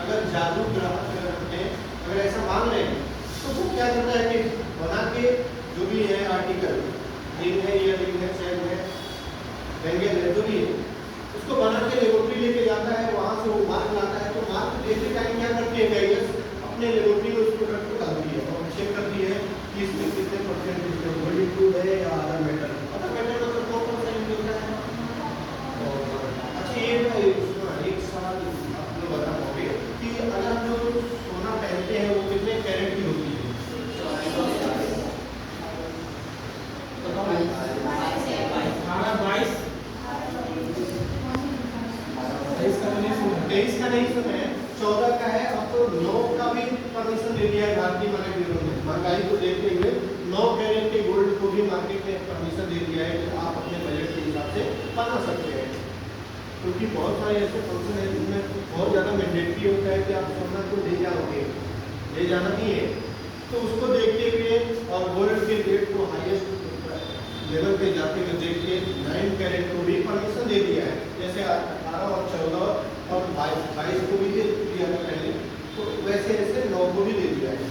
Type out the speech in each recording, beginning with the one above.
अगर जागरूक ग्राहक हैं, अगर ऐसा मान रहे हैं तो वो क्या करता है कि बना के जो भी है आर्टिकल, रिंग है, ईयररिंग है, चेन है, बैंगल है, जो भी है, उसको बना के लेबोरेटरी लेके जाता है, वहाँ से वो मार्क लाता है। तो मार्क देते टाइम क्या करती है गाइस, अपने लेबोरेटरी में उस प्रोडक्ट को डालती है और चेक करती है कि इसमें कितने परसेंट इसमें गोल्ड इंक्लूड है या अदर मेटल। अदर मेटल मतलब कौन कौन सा इंक्लूड है? अच्छा, ये एक सवाल आप लोग बता पाओगे कि अगर हम जो सोना पहनते हैं वो कितने कैरेट की होती है? 23 का नहीं सुना है, 14 का है। अब तो 9 का भी परमिशन दे दिया है भारतीय मार्केट ब्यूरो ने। महंगाई को देखते हुए 9 कैरेट के गोल्ड को भी मार्केट ने परमिशन दे दिया है कि आप अपने बजट के हिसाब से बना सकते हैं। क्योंकि बहुत सारे ऐसे फंक्शन है जिनमें बहुत ज़्यादा मैंडेटरी होता है कि आप सोना को ले जाओगे, ले जाना नहीं है, तो उसको देखते हुए और गोल्ड के रेट को हाईएस्ट लेवल पे जाते हुए देख के 9 कैरेट को भी परमिशन दे दिया है। जैसे 18 और 14 और 22 को भी दे दिया था पहले, तो वैसे ऐसे 9 को भी दे दिया है।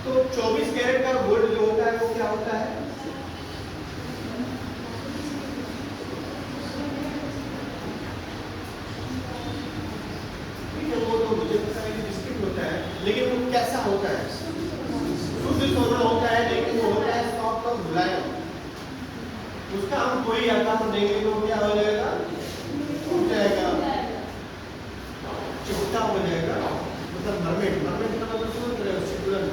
तो 24 कैरेट का गोल्ड जो होता है वो क्या होता है? वो तो मुझे पता है कि बिस्किट होता है, लेकिन वो कैसा होता है? शुद्ध सोना होता है, लेकिन वो होता है सॉफ्ट और मुलायम। उसका हम कोई आकार देंगे तो क्या हो जाएगा? टूट जाएगा, चिपटा हो जाएगा, मतलब मरमेट का मतलब समझ रहे हो, सिकुलर,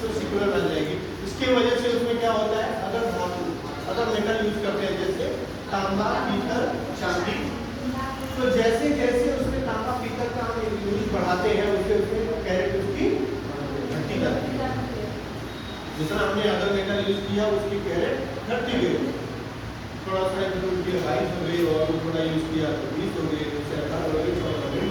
तो सिकुलर बन जाएगी। इसकी वजह से उसमें क्या होता है, अगर धातु, अगर मेटल यूज करते हैं जैसे तांबा, पीतल, चांदी, तो जैसे जैसे उसमें तांबा पीतल का हम यूज बढ़ाते हैं उसके उसमें कैरेट उसकी घटती जाती है। जितना हमने अदर मेटल यूज किया उसकी कैरेट घटती गई, थोड़ा सा उनकी 22 हो गई और थोड़ा यूज किया तो 20 हो गई, उससे 18 हो गई, 14 हो गई।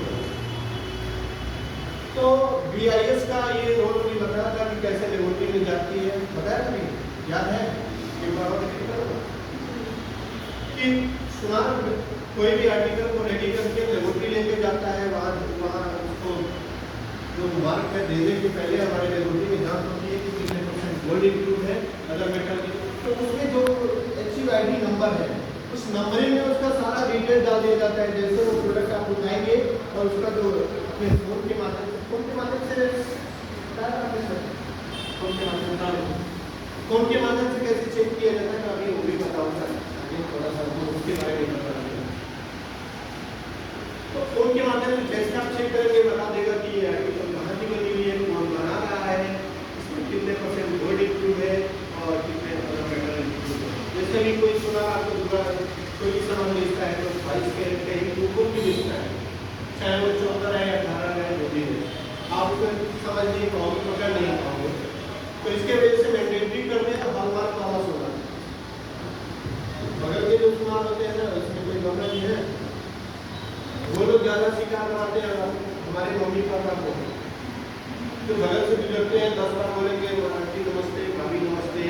तो BIS का ये रोल भी बताया था कि कैसे लेबोरेटरी में जाती है, बताया था नहीं? याद है? एक बार और कि सुना कोई भी आर्टिकल को रेडी करके लेबोरेटरी लेके जाता है, वहाँ उसको जो मार्क है देने के पहले हमारे लेबोरेटरी में जांच होती है कि कितने परसेंट गोल्ड इंक्लूड है, अदर मेटल की। तो उसमें जो HUID नंबर है, उस नंबरिंग में उसका सारा डिटेल डाल दिया जाता है। जैसे वो प्रोडक्ट आप उठाएंगे और उसका जो अपने फोन के माध्यम से फोन के माध्यम से कैसे चेक किया जाता है, अभी वो भी बताऊंगा आगे थोड़ा सा, उसके बारे में बता देंगे। तो फोन के माध्यम से जैसे आप चेक करेंगे बता देगा कि ये आर्टिकल कहाँ की बनी हुई है, कौन बना रहा है, इसमें कितने परसेंट गोल्ड इंक्लूड है और कितने अदर मेटल इंक्लूड है। जैसे भी कोई सुना आपको दूसरा कोई भी सामान बेचता है तो 22 कैरेट का ही टोकन भी बेचता है, चाहे वो 14 है या 18 है, जो भी है, आप उसको समझ नहीं पाओगे, पकड़ नहीं पाओगे। तो इसके वजह से मैंडेटरी कर दें तो हॉलमार्क वाला सोना, बगल के जो सामान होते हैं ना उसमें कोई गमला नहीं है, वो लोग ज़्यादा शिकार बनाते हैं हमारे मम्मी पापा को। तो बगल से गुजरते हैं 10 बार बोलेंगे आंटी नमस्ते, भाभी नमस्ते,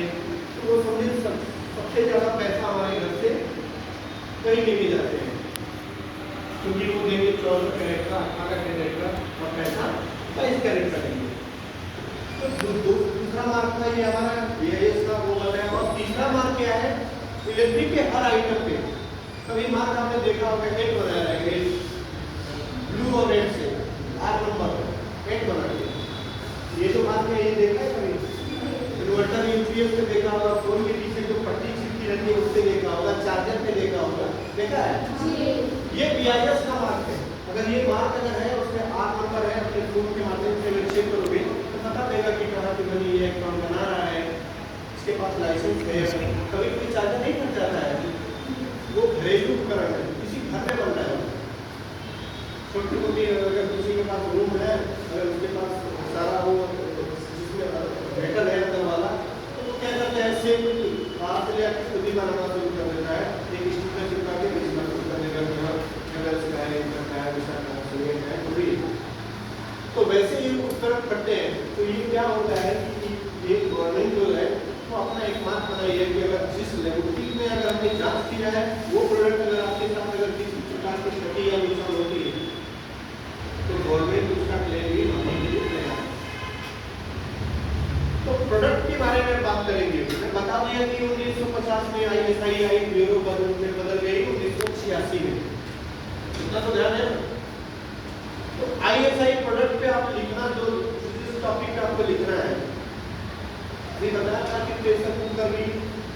तो वो समझे सबसे ज़्यादा पैसा हमारे घर से कहीं लेके जाते हैं, क्योंकि वो देंगे 14 कैरेट का, 18 कैरेट का और पैसा 22 कैरेट का देंगे। तो दूसरा मार्क था ये हमारा BIS का, वो बताया। और तीसरा मार्क क्या है, इलेक्ट्रिक के हर आइटम पे कभी मार्क आपने देखा होगा, एट बनाया है, ब्लू और रेड से R नंबर 8 बना दिया। ये जो मार्क है ये देखा है कभी? इन्वर्टर UPS पे देखा होगा, फोन के पीछे जो पट्टी चिपकी रहती है उससे देखा होगा, चार्जर पे देखा होगा, देखा है? ये BIS का मार्क है। अगर ये मार्क अगर है उसमें R नंबर है, अपने फोन के माध्यम से अगर चेक करोगे तो पता देगा कि कहाँ की बनी है, कौन बना रहा है, इसके पास लाइसेंस है। कभी कोई चार्जर नहीं फट जाता है, वो घरेलू उपकरण है, किसी घर में बनता है। छोटी मोटी अगर किसी के पास रूम है, अगर उसके पास सारा वो जिसमें मेटल है अंदर वाला, तो वो क्या करता है, सेम हाथ ले आके खुद ही बनाना शुरू कर देता है, एक स्टिकर चिपका के बेचना शुरू कर देगा, तो वैसे ही उपकरण करते हैं। तो ये क्या होता है कि ये गवर्नमेंट जो है वो अपना एक मार्क बनाई है कि अगर जिस लेबोरेटरी में अगर हमने जांच किया है वो प्रोडक्ट अगर आपके साथ अगर किसी प्रकार की क्षति या नुकसान होती है तो ये बताया था कि प्रेशर कुकर भी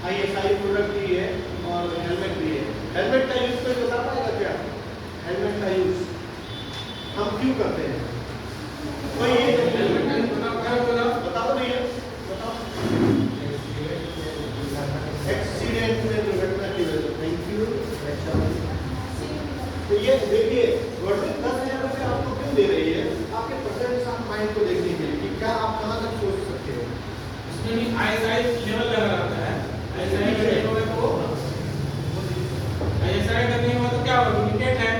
ISI प्रोडक्ट भी है और हेलमेट भी है। हेलमेट का यूज कोई बता पाएगा क्या? हेलमेट का यूज हम क्यों करते हैं? कोई ये बता दो भैया, बताओ। एक्सीडेंट में, दुर्घटना की वजह से। Thank you. तो ये देखिए गवर्नमेंट 10,000 रुपये आपको क्यों दे रही है? आपके प्रेजेंट ऑफ माइंड को देखने के लिए कि क्या आप कहाँ तक सोच सकते हो। इसमें भी ISI लेवल लगा रहता है। ISI का नहीं होगा तो ISI का नहीं होगा तो क्या होगा? डुप्लीकेट है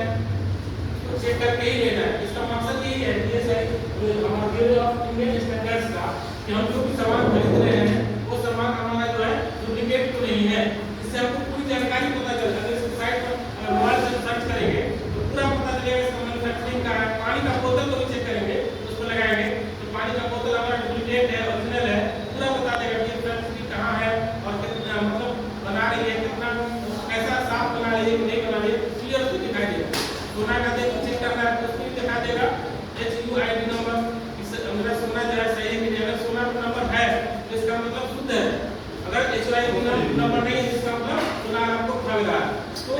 तो चेक करके ही लेना है। इसका मकसद यही है DSI हमारा ब्यूरो ऑफ इंडियन स्टैंडर्ड्स का कि हम जो भी सामान खरीद रहे हैं वो सामान हमारा जो है डुप्लीकेट तो नहीं है। इससे हमको पूरी जानकारी पता चल जाती है। इस साइट पर मोबाइल से सर्च करेंगे तो पूरा पता चलेगा इसका मैन्युफैक्चरिंग का है। पानी का बोतल को भी चेक करेंगे तो उसको लगाएंगे तो पानी का बोतल हमारा डुप्लीकेट है ओरिजिनल है पूरा बता देगा कि फैक्ट्री कहाँ है और कितना मतलब बना रही है, कितना कैसा साफ बना रही है कि नहीं बना रही है, क्लियर उसको दिखाई देगा। सोना का देखो चेक करना है तो उसको दिखा देगा HUID नंबर। मेरा सोना जो है सही है कि नहीं। अगर सोना का नंबर है तो इसका मतलब शुद्ध है। अगर HUID नंबर नहीं है इसका मतलब सोना आपको ठग रहा है। तो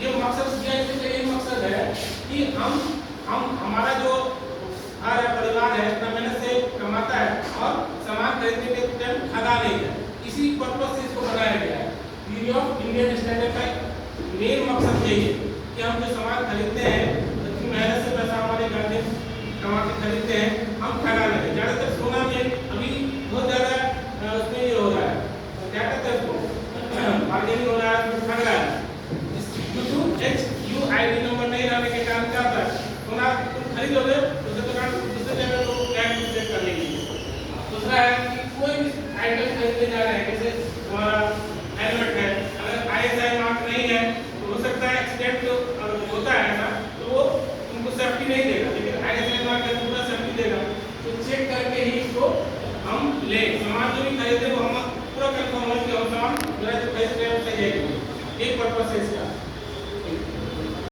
ये मकसद ये मकसद है कि हम हमारा जो हर परिवार है इतना मेहनत से कमाता है और सामान खरीदने के टाइम ठगा नहीं है। इसी पर्पज से इसको बनाया गया है। ब्यूरो ऑफ इंडियन स्टैंडर्ड का मेन मकसद यही है कि हम जो सामान खरीदते हैं इतनी मेहनत से पैसा हमारे घर में कमा के खरीदते हैं हम ठगा नहीं। ज़्यादातर सोना में अभी बहुत ज़्यादा उसमें ये हो रहा है क्या कहते हैं उसको बार्गेनिंग हो रहा है, उसमें ठग रहा है। HUID नंबर नहीं रहने के कारण क्या होता है सोना तुम खरीदोगे दूसरे दुकान दूसरे जगह तो टैक्स चेक कर लेंगे। दूसरा है कि कोई भी आइटम खरीदने जा रहे हैं जैसे हमारा हेलमेट है अगर ISI मार्क नहीं है तो हो सकता है एक्सीडेंट होता है ना तो वो उनको सेफ्टी नहीं देगा।